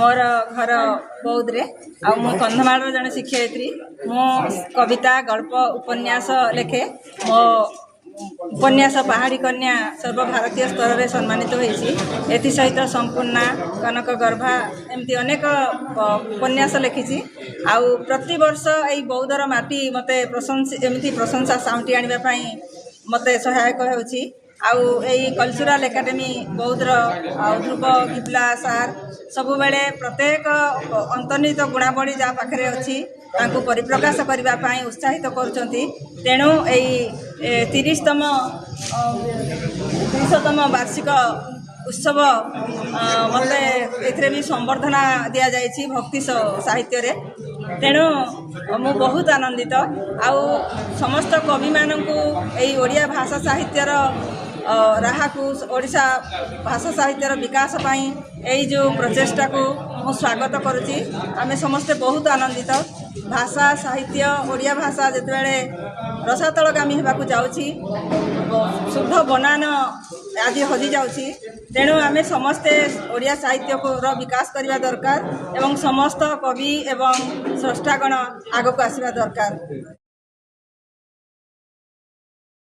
मोर घर बौद्धरे आ मु कंधमाल जड़े शिक्षयित्री मो कविता गल्प उपन्यास लेखे मो उपन्यास पहाड़ी कन्या सर्वभारतीय स्तर में सम्मानित होती सहित संपूर्णा कनक गर्भा एमती अनेक उपन्यास लिखी आउ प्रति वर्ष यही बौद्धर माटी मते एमती प्रशंसा साउंटी आने मत सहायक होची आउ यही कल्चरल एकाडेमी बौद्धर ध्रुव गिबला सार सबु बेले प्रत्येक अंतर्निहित गुणावली जहाँ पाखे अच्छी परिप्रकाश करने उत्साहित करुँच तेणु यही 30तम वार्षिक उत्सव मत भी संबर्धना दि जाइए भक्ति साहित्य रे तेणु मु बहुत आनंदित आउ समस्त कवि मानू यही ओडिया भाषा साहित्यर राहा को ओडिशा भाषा साहित्यर विकास पाई यही जो प्रचेष्टा को मु स्वागत करुच्ची आमे समस्ते बहुत आनंदित भाषा साहित्य ओडिया भाषा जितेबाला रसातलगामी होगाकू जाऊँगी शुद्ध बनान आदि हजि जाऊँगी तेणु आमे समस्ते ओडिया साहित्य को विकास करने दरकार एवं समस्त कवि एवं स्रष्टागण आगक आसवा दरकार।